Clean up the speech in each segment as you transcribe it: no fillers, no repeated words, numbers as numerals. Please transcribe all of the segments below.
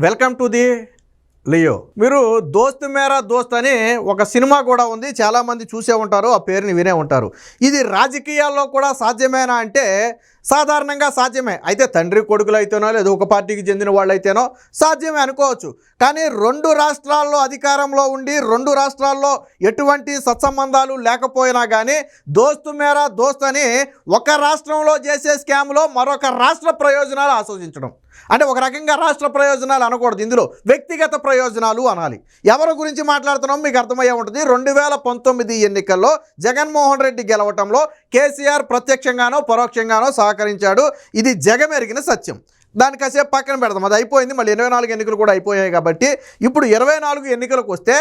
Welcome to the Leo. మీరు దోస్త్ మేరా దోస్త్ అని ఒక సినిమా కూడా ఉంది, చాలామంది చూసే ఉంటారు, ఆ పేరుని వినే ఉంటారు. ఇది రాజకీయాల్లో కూడా సాధ్యమేనా అంటే సాధారణంగా సాధ్యమే. అయితే తండ్రి కొడుకులు అయితేనో లేదా ఒక పార్టీకి చెందిన వాళ్ళు అయితేనో సాధ్యమే అనుకోవచ్చు. కానీ రెండు రాష్ట్రాల్లో అధికారంలో ఉండి రెండు రాష్ట్రాల్లో ఎటువంటి సత్సంబంధాలు లేకపోయినా కానీ దోస్త్ మేరా దోస్త్ అని ఒక రాష్ట్రంలో చేసే స్కామ్లో మరొక రాష్ట్ర ప్రయోజనాలు ఆశించడం అంటే ఒక రకంగా రాష్ట్ర ప్రయోజనాలు అనకూడదు, ఇందులో వ్యక్తిగత ప్రయోజనాలు అనాలి. ఎవరి గురించి మాట్లాడుతున్నాం మీకు అర్థమయ్యే ఉంటుంది. 2019 ఎన్నికల్లో జగన్మోహన్ రెడ్డి గెలవటంలో కేసీఆర్ ప్రత్యక్షంగానో పరోక్షంగానో సహకరించాడు. ఇది జగమెరిగిన సత్యం. దాన్ని కాసేపు పక్కన పెడదాం, అది అయిపోయింది. మళ్ళీ 24 ఎన్నికలు కూడా అయిపోయాయి కాబట్టి ఇప్పుడు 24 ఎన్నికలకు వస్తే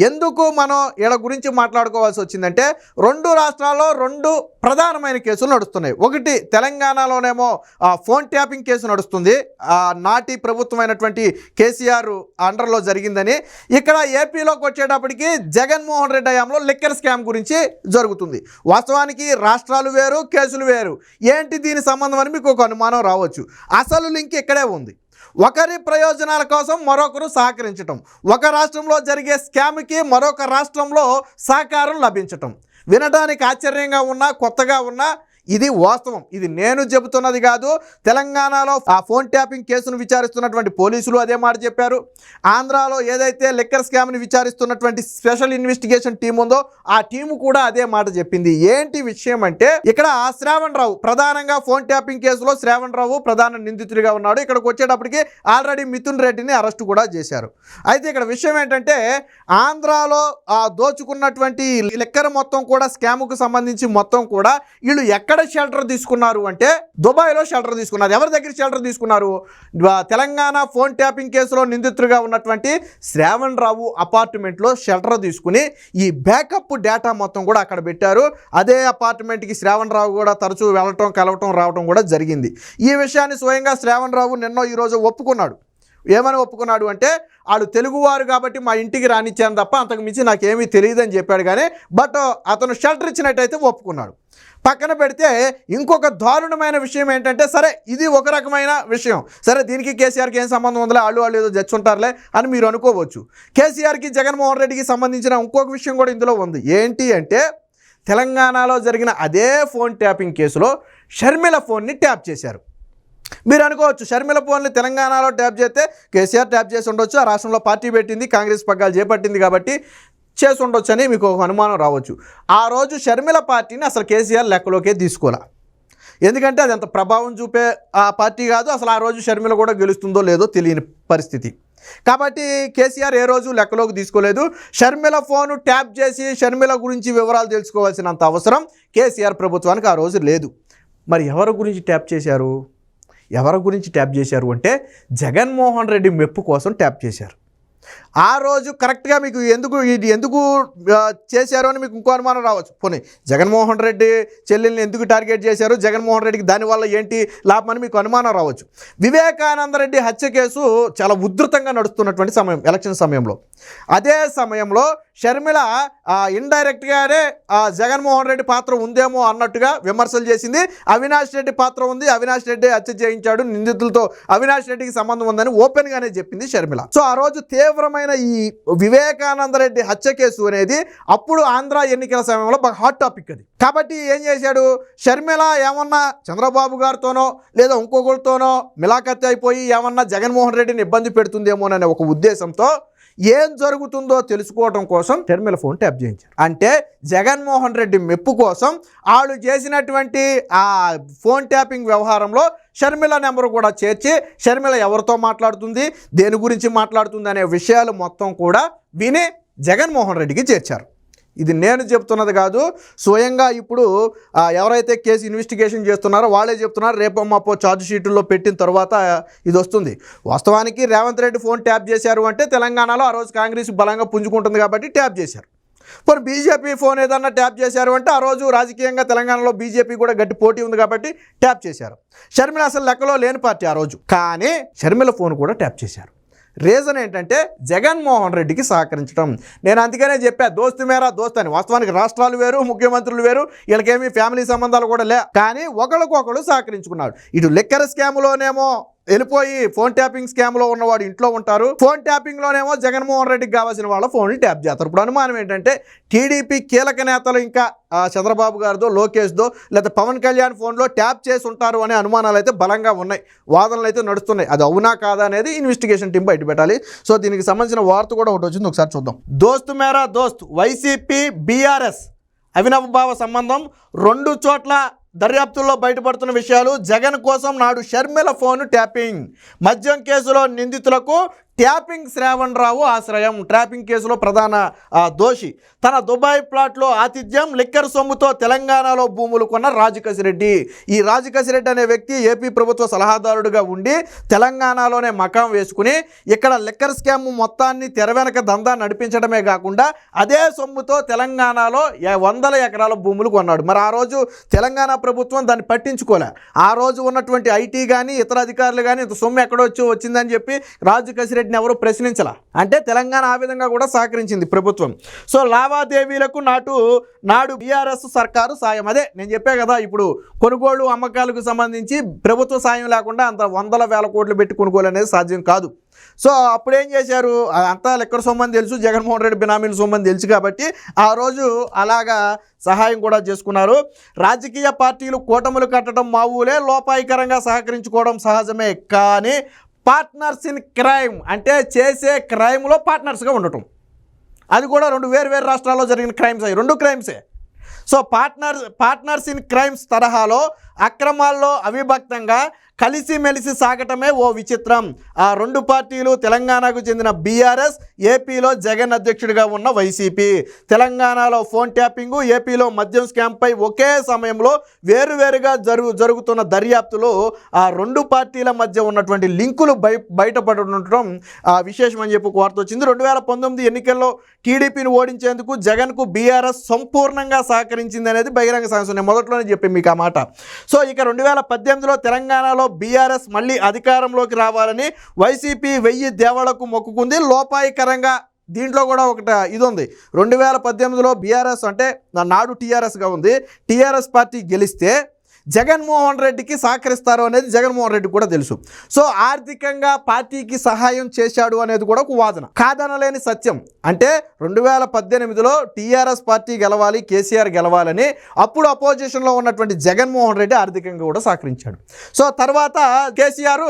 ఎందుకు మనం వీళ్ళ గురించి మాట్లాడుకోవాల్సి వచ్చిందంటే రెండు రాష్ట్రాల్లో రెండు ప్రధానమైన కేసులు నడుస్తున్నాయి. ఒకటి తెలంగాణలోనేమో ఫోన్ ట్యాపింగ్ కేసు నడుస్తుంది, నాటి ప్రభుత్వమైనటువంటి కేసీఆర్ అండర్లో జరిగిందని. ఇక్కడ ఏపీలోకి వచ్చేటప్పటికి జగన్మోహన్ రెడ్డి హయాంలో లిక్కర్ స్కామ్ గురించి జరుగుతుంది. వాస్తవానికి రాష్ట్రాలు వేరు, కేసులు వేరు. ఏంటి దీని సంబంధం అని మీకు ఒక అనుమానం రావచ్చు. అసలు లింక్ ఇక్కడే ఉంది. ఒకరి ప్రయోజనాల కోసం మరొకరు సహకరించటం, ఒక రాష్ట్రంలో జరిగే స్కామ్కి మరొక రాష్ట్రంలో సహకారం లభించటం. వినడానికి ఆశ్చర్యంగా ఉన్నా కొత్తగా ఉన్నా ఇది వాస్తవం. ఇది నేను చెబుతున్నది కాదు. తెలంగాణలో ఆ ఫోన్ ట్యాపింగ్ కేసును విచారిస్తున్నటువంటి పోలీసులు అదే మాట చెప్పారు. ఆంధ్రాలో ఏదైతే లిక్కర్ స్కామ్ని విచారిస్తున్నటువంటి స్పెషల్ ఇన్వెస్టిగేషన్ టీం ఉందో ఆ టీము కూడా అదే మాట చెప్పింది. ఏంటి విషయం అంటే ఇక్కడ శ్రావణ్ రావు ప్రధానంగా ఫోన్ ట్యాపింగ్ కేసులో శ్రావణ్ రావు ప్రధాన నిందితుడిగా ఉన్నాడు. ఇక్కడికి వచ్చేటప్పటికి ఆల్రెడీ మిథున్ రెడ్డిని అరెస్టు కూడా చేశారు. అయితే ఇక్కడ విషయం ఏంటంటే ఆంధ్రాలో దోచుకున్నటువంటి లిక్కర్ మొత్తం కూడా స్కామ్కు సంబంధించి మొత్తం కూడా వీళ్ళు ఎక్కడ షెల్టర్ తీసుకున్నారు అంటే దుబాయ్లో షెల్టర్ తీసుకున్నారు. ఎవరి దగ్గర షెల్టర్ తీసుకున్నారు? తెలంగాణ ఫోన్ ట్యాపింగ్ కేసులో నిందితుడిగా ఉన్నటువంటి శ్రావణ్ రావు అపార్ట్మెంట్లో షెల్టర్ తీసుకుని ఈ బ్యాకప్ డేటా మొత్తం కూడా అక్కడ పెట్టారు. అదే అపార్ట్మెంట్కి శ్రావణ్ రావు కూడా తరచూ వెళ్ళటం కలవటం రావటం కూడా జరిగింది. ఈ విషయాన్ని స్వయంగా శ్రావణ్ రావు నిన్నో ఈరోజు ఒప్పుకున్నాడు. ఏమని ఒప్పుకున్నాడు అంటే వాళ్ళు తెలుగువారు కాబట్టి మా ఇంటికి రానిచ్చాను తప్ప అంతకు మించి నాకేమీ తెలియదని చెప్పాడు. కానీ బట్ అతను షెల్టర్ ఇచ్చినట్టయితే ఒప్పుకున్నాడు. పక్కన పెడితే ఇంకొక దారుణమైన విషయం ఏంటంటే సరే ఇది ఒక రకమైన విషయం, సరే దీనికి కేసీఆర్కి ఏం సంబంధం ఉందిలే, వాళ్ళు ఏదో జచ్చుంటారులే అని మీరు అనుకోవచ్చు. కేసీఆర్కి జగన్మోహన్ రెడ్డికి సంబంధించిన ఇంకొక విషయం కూడా ఇందులో ఉంది. ఏంటి అంటే తెలంగాణలో జరిగిన అదే ఫోన్ ట్యాపింగ్ కేసులో షర్మిల ఫోన్ని ట్యాప్ చేశారు. మీరు అనుకోవచ్చు షర్మిల ఫోన్ని తెలంగాణలో ట్యాప్ చేస్తే కేసీఆర్ ట్యాప్ చేసి ఉండొచ్చు, ఆ రాష్ట్రంలో పార్టీ పెట్టింది, కాంగ్రెస్ పగ్గాలు చేపట్టింది కాబట్టి చేసి ఉండొచ్చు అని మీకు ఒక అనుమానం రావచ్చు. ఆ రోజు షర్మిల పార్టీని అసలు కేసీఆర్ లెక్కలోకే తీసుకోలే. ఎందుకంటే అది అంత ప్రభావం చూపే ఆ పార్టీ కాదు. అసలు ఆ రోజు షర్మిల కూడా గెలుస్తుందో లేదో తెలియని పరిస్థితి కాబట్టి కేసీఆర్ ఏ రోజు లెక్కలోకి తీసుకోలేదు. షర్మిల ఫోను ట్యాప్ చేసి షర్మిల గురించి వివరాలు తెలుసుకోవాల్సినంత అవసరం కేసీఆర్ ప్రభుత్వానికి ఆ రోజు లేదు. మరి ఎవరి గురించి ట్యాప్ చేశారు? ఎవరి గురించి ట్యాప్ చేశారు అంటే జగన్మోహన్ రెడ్డి మెప్పు కోసం ట్యాప్ చేశారు. ఆ రోజు కరెక్ట్గా మీకు ఎందుకు చేశారు అని మీకు ఇంకో అనుమానం రావచ్చు. పోనీ జగన్మోహన్ రెడ్డి చెల్లెల్ని ఎందుకు టార్గెట్ చేశారు, జగన్మోహన్ రెడ్డికి దానివల్ల ఏంటి లాభం అని మీకు అనుమానం రావచ్చు. వివేకానంద రెడ్డి హత్య కేసు చాలా ఉధృతంగా నడుస్తున్నటువంటి సమయం, ఎలక్షన్ సమయంలో. అదే సమయంలో షర్మిల ఇండైరెక్ట్గానే జగన్మోహన్ రెడ్డి పాత్ర ఉందేమో అన్నట్టుగా విమర్శలు చేసింది. అవినాష్ రెడ్డి పాత్ర ఉంది, అవినాష్ రెడ్డి హత్య చేయించాడు, నిందితులతో అవినాష్ రెడ్డికి సంబంధం ఉందని ఓపెన్గానే చెప్పింది షర్మిల. సో ఆ రోజు తీవ్రమైన ఈ వివేకానంద రెడ్డి హత్య కేసు అనేది అప్పుడు ఆంధ్ర ఎన్నికల సమయంలో బాగా హాట్ టాపిక్ అది. కాబట్టి ఏం చేశాడు, షర్మిల ఏమన్నా చంద్రబాబు గారితోనో లేదా ఇంకొకరితోనో మిలాఖత్ అయిపోయి ఏమన్నా జగన్మోహన్ రెడ్డిని ఇబ్బంది పెడుతుందేమోననే ఒక ఉద్దేశంతో ఏం జరుగుతుందో తెలుసుకోవడం కోసం షర్మిల ఫోన్ ట్యాప్ చేయించారు. అంటే జగన్మోహన్ రెడ్డి మెప్పు కోసం వాళ్ళు చేసినటువంటి ఆ ఫోన్ ట్యాపింగ్ వ్యవహారంలో షర్మిల నెంబర్ కూడా చేర్చి షర్మిల ఎవరితో మాట్లాడుతుంది, దేని గురించి మాట్లాడుతుంది అనే విషయాలు మొత్తం కూడా విని జగన్మోహన్ రెడ్డికి చేర్చారు. ఇది నేను చెప్తున్నది కాదు, స్వయంగా ఇప్పుడు ఎవరైతే కేసు ఇన్వెస్టిగేషన్ చేస్తున్నారో వాళ్ళే చెప్తున్నారు. రేపు మాపో ఛార్జ్ షీటుల్లో పెట్టిన తర్వాత ఇది వస్తుంది. వాస్తవానికి రేవంత్ రెడ్డి ఫోన్ ట్యాప్ చేశారు అంటే తెలంగాణలో ఆ రోజు కాంగ్రెస్ బలంగా పుంజుకుంటుంది కాబట్టి ట్యాప్ చేశారు. మరి బీజేపీ ఫోన్ ఏదన్నా ట్యాప్ చేశారు అంటే ఆ రోజు రాజకీయంగా తెలంగాణలో బీజేపీ కూడా గట్టి పోటీ ఉంది కాబట్టి ట్యాప్ చేశారు. షర్మిల అసలు లెక్కలో లేని పార్టీ ఆ రోజు, కానీ షర్మిల ఫోన్ కూడా ట్యాప్ చేశారు. రీజన్ ఏంటంటే జగన్మోహన్ రెడ్డికి సహకరించడం. నేను అందుకనే చెప్పా దోస్త్ మేరా దోస్త్ అని. వాస్తవానికి రాష్ట్రాలు వేరు, ముఖ్యమంత్రులు వేరు, వీళ్ళకేమీ ఫ్యామిలీ సంబంధాలు కూడా లే, కానీ ఒకరికొకరు సహకరించుకున్నాడు. ఇటు లిక్కర్ స్కామ్లోనేమో వెళ్ళిపోయి ఫోన్ ట్యాపింగ్ స్కామ్లో ఉన్నవాడు ఇంట్లో ఉంటారు. ఫోన్ ట్యాపింగ్లోనేమో జగన్మోహన్ రెడ్డికి కావాల్సిన వాళ్ళ ఫోన్లు ట్యాప్ చేస్తారు. ఇప్పుడు అనుమానం ఏంటంటే టీడీపీ కీలక నేతలు ఇంకా చంద్రబాబు గారిదో లోకేష్దో లేదా పవన్ కళ్యాణ్ ఫోన్లో ట్యాప్ చేసి ఉంటారు అనే అనుమానాలు అయితే బలంగా ఉన్నాయి, వాదనలు అయితే నడుస్తున్నాయి. అది అవునా కాదా అనేది ఇన్వెస్టిగేషన్ టీం బయట పెట్టాలి. సో దీనికి సంబంధించిన వార్త కూడా ఒకటి వచ్చింది, ఒకసారి చూద్దాం. దోస్త్ మేరా దోస్త్ వైసీపీ బీఆర్ఎస్ అవినాభావ సంబంధం, 2 చోట్ల దర్యాప్తుల్లో బయటపడుతున్న విషయాలు. జగన్ కోసం నాడు షర్మిల ఫోన్ ట్యాపింగ్, మద్యం కేసులో నిందితులకు ట్యాపింగ్ శ్రావణ్ రావు ఆశ్రయం. ట్యాపింగ్ కేసులో ప్రధాన దోషి. తన దుబాయ్ ప్లాట్లో ఆతిథ్యం, లిక్కర్ సొమ్ముతో తెలంగాణలో భూములు కొన్న రాజకసిరెడ్డి. ఈ రాజకసిరెడ్డి అనే వ్యక్తి ఏపీ ప్రభుత్వ సలహాదారుడిగా ఉండి తెలంగాణలోనే మకాం వేసుకుని ఇక్కడ లిక్కర్ స్కామ్ మొత్తాన్ని తెర వెనక దందా నడిపించడమే కాకుండా అదే సొమ్ముతో తెలంగాణలో 100 ఎకరాల భూములు కొన్నాడు. మరి ఆ రోజు తెలంగాణ ప్రభుత్వం దాన్ని పట్టించుకోలే. ఆ రోజు ఉన్నటువంటి ఐటీ కానీ ఇతర అధికారులు కానీ ఇంత సొమ్ము వచ్చిందని చెప్పి రాజకసిరెడ్డి ఎవరు ప్రశ్నించాల. అంటే తెలంగాణ ఆ విధంగా కూడా సహకరించింది ప్రభుత్వం. సో లావాదేవీలకు నాడు బీఆర్ఎస్ సర్కారు సాయం. అదే నేను చెప్పే కదా, ఇప్పుడు కొనుగోలు అమ్మకాలకు సంబంధించి ప్రభుత్వ సాయం లేకుండా అంత 100,000 కోట్లు పెట్టి కొనుగోలు అనేది సాధ్యం కాదు. సో అప్పుడు ఏం చేశారు, అంతా లెక్కర సొమ్మని తెలుసు, జగన్మోహన్ రెడ్డి బినామీల సొమ్మని తెలుసు కాబట్టి ఆ రోజు అలాగా సహాయం కూడా చేసుకున్నారు. రాజకీయ పార్టీలు కూటములు కట్టడం మామూలే, లోపాయికరంగా సహకరించుకోవడం సహజమే. కానీ పార్ట్నర్స్ ఇన్ క్రైమ్ అంటే చేసే క్రైమ్లో పార్ట్నర్స్గా ఉండటం, అది కూడా 2 వేరు రాష్ట్రాల్లో జరిగిన క్రైమ్స్, అవి 2 క్రైమ్సే. సో పార్ట్నర్స్ ఇన్ క్రైమ్స్ తరహాలో అక్రమాల్లో అవిభక్తంగా కలిసిమెలిసి సాగటమే ఓ విచిత్రం. ఆ 2 పార్టీలు తెలంగాణకు చెందిన బీఆర్ఎస్, ఏపీలో జగన్ అధ్యక్షుడిగా ఉన్న వైసీపీ. తెలంగాణలో ఫోన్ ట్యాపింగు, ఏపీలో మద్యం స్కామ్పై ఒకే సమయంలో వేరువేరుగా జరుగుతున్న దర్యాప్తులో ఆ 2 పార్టీల మధ్య ఉన్నటువంటి లింకులు బయటపడటం విశేషం అని చెప్పి వార్త వచ్చింది. 2019 ఎన్నికల్లో టీడీపీని ఓడించేందుకు జగన్కు బీఆర్ఎస్ సంపూర్ణంగా సహకరించింది అనేది బహిరంగ సాక్ష్యం. నేను మొదట్లోనే చెప్పి మీకు ఆ మాట. సో ఇక 2018లో తెలంగాణలో బీఆర్ఎస్ మళ్ళీ అధికారంలోకి రావాలని వైసీపీ 1000 దేవాలకు మొక్కుకుంది. లోపాయికరంగా దీంట్లో కూడా ఒకటి ఇది ఉంది. 2018లో బీఆర్ఎస్ అంటే నాడు టీఆర్ఎస్గా ఉంది. టీఆర్ఎస్ పార్టీ గెలిస్తే జగన్మోహన్ రెడ్డికి సహకరిస్తారు అనేది జగన్మోహన్ రెడ్డి కూడా తెలుసు. సో ఆర్థికంగా పార్టీకి సహాయం చేశాడు అనేది కూడా ఒక వాదన, కాదనలేని సత్యం. అంటే 2018లో టీఆర్ఎస్ పార్టీ గెలవాలి, కేసీఆర్ గెలవాలని అప్పుడు అపోజిషన్లో ఉన్నటువంటి జగన్మోహన్ రెడ్డి ఆర్థికంగా కూడా సహకరించాడు. సో తర్వాత కేసీఆర్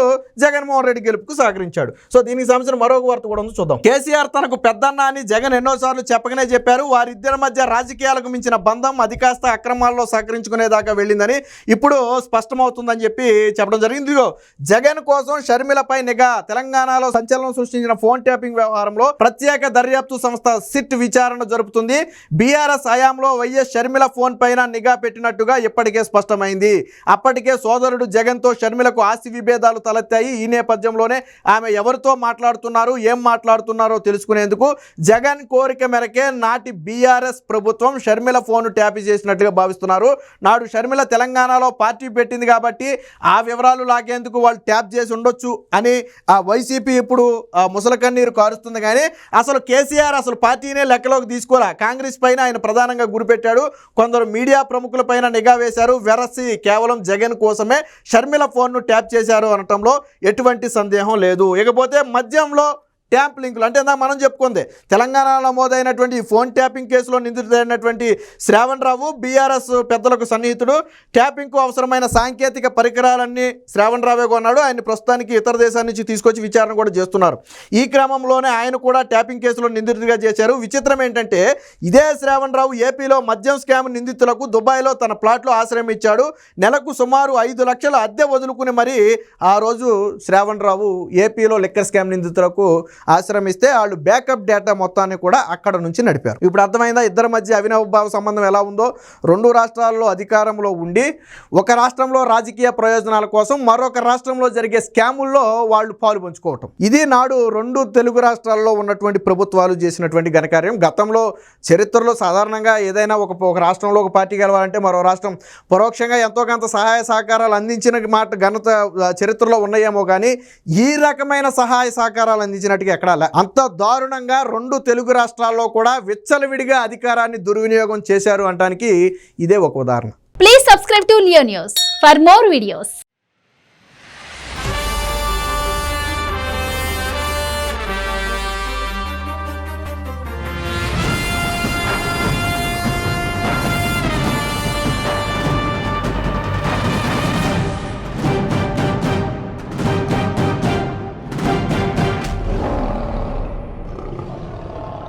జగన్మోహన్ రెడ్డి గెలుపుకు సహకరించాడు. సో దీనికి సంబంధించిన మరొక వార్త కూడా ఉంది, చూద్దాం. కేసీఆర్ తనకు పెద్దన్న అని జగన్ ఎన్నోసార్లు చెప్పకనే చెప్పారు. వారిద్దరి మధ్య రాజకీయాలకు మించిన బంధం, అది కాస్త అక్రమాల్లో సహకరించుకునేదాకా వెళ్ళిందని ఇప్పుడు స్పష్టమవుతుందని చెప్పి చెప్పడం జరిగింది. జగన్ కోసం షర్మిలపై నిఘా. తెలంగాణలో సంచలనం సృష్టించిన ఫోన్ ట్యాపింగ్ వ్యవహారంలో ప్రత్యేక దర్యాప్తు సంస్థ సిట్ విచారణ జరుపుతుంది. బీఆర్ఎస్ హయాంలో వైఎస్ షర్మిల ఫోన్ పైన నిఘా పెట్టినట్టుగా ఇప్పటికే స్పష్టమైంది. అప్పటికే సోదరుడు జగన్తో షర్మిలకు ఆస్తి విభేదాలు తలెత్తాయి. ఈ నేపథ్యంలోనే ఆమె ఎవరితో మాట్లాడుతున్నారు, ఏం మాట్లాడుతున్నారో తెలుసుకునేందుకు జగన్ కోరిక మేరకే నాటి బీఆర్ఎస్ ప్రభుత్వం షర్మిల ఫోన్ ట్యాప్ చేసినట్లుగా భావిస్తున్నారు. నాడు షర్మిల తెలంగాణ పార్టీ పెట్టింది కాబట్టి ఆ వివరాలు లాగేందుకు వాళ్ళు ట్యాప్ చేసి ఉండొచ్చు అని ఆ వైసీపీ ఇప్పుడు ముసలకన్నీరు కారుస్తుంది. కానీ అసలు కేసీఆర్ అసలు పార్టీనే లెక్కలోకి తీసుకోలే. కాంగ్రెస్ పైన ఆయన ప్రధానంగా గురిపెట్టాడు. కొందరు మీడియా ప్రముఖుల పైన నిఘా వేశారు. వెరసి కేవలం జగన్ కోసమే షర్మిల ఫోన్ను ట్యాప్ చేశారు అనటంలో ఎటువంటి సందేహం లేదు. ఇకపోతే మద్యంలో ట్యాప్ లింకులు అంటే మనం చెప్పుకుంది, తెలంగాణలో నమోదైనటువంటి ఫోన్ ట్యాపింగ్ కేసులో నిందితుడైనటువంటి శ్రావణ్ రావు బీఆర్ఎస్ పెద్దలకు సన్నిహితుడు. ట్యాపింగ్కు అవసరమైన సాంకేతిక పరికరాలన్నీ శ్రావణ్ రావే కొన్నాడు. ఆయన ప్రస్తుతానికి ఇతర దేశాల నుంచి తీసుకొచ్చి విచారణ కూడా చేస్తున్నారు. ఈ క్రమంలోనే ఆయన కూడా ట్యాపింగ్ కేసులో నిందితుడిగా చేశారు. విచిత్రం ఏంటంటే ఇదే శ్రావణ్ రావు ఏపీలో మద్యం స్కామ్ నిందితులకు దుబాయ్లో తన ప్లాట్లో ఆశ్రయం ఇచ్చాడు. నెలకు సుమారు 5 లక్షల అద్దె వదులుకుని మరి ఆ రోజు శ్రావణ్ రావు ఏపీలో లిక్కర్ స్కామ్ నిందితులకు ఆశ్రమిస్తే వాళ్ళు బ్యాకప్ డేటా మొత్తాన్ని కూడా అక్కడ నుంచి నడిపారు. ఇప్పుడు అర్థమైందా ఇద్దరి మధ్య అవినాభావ సంబంధం ఎలా ఉందో? 2 రాష్ట్రాల్లో అధికారంలో ఉండి ఒక రాష్ట్రంలో రాజకీయ ప్రయోజనాల కోసం మరొక రాష్ట్రంలో జరిగే స్కాముల్లో వాళ్ళు పాలు పంచుకోవటం. ఇది నాడు 2 తెలుగు రాష్ట్రాల్లో ఉన్నటువంటి ప్రభుత్వాలు చేసినటువంటి ఘనకార్యం. గతంలో చరిత్రలో సాధారణంగా ఏదైనా ఒక రాష్ట్రంలో ఒక పార్టీ గెలవాలంటే మరో రాష్ట్రం పరోక్షంగా ఎంతో కొంత సహాయ సహకారాలు అందించిన మాట ఘనత చరిత్రలో ఉన్నాయేమో, కానీ ఈ రకమైన సహాయ సహకారాలు అందించినట్టుగా ఎక్కడా అంత దారుణంగా 2 తెలుగు రాష్ట్రాల్లో కూడా విచ్చలవిడిగా అధికారాన్ని దుర్వినియోగం చేశారు అనడానికి ఇదే ఒక ఉదాహరణ. Please subscribe to Leo news for more videos.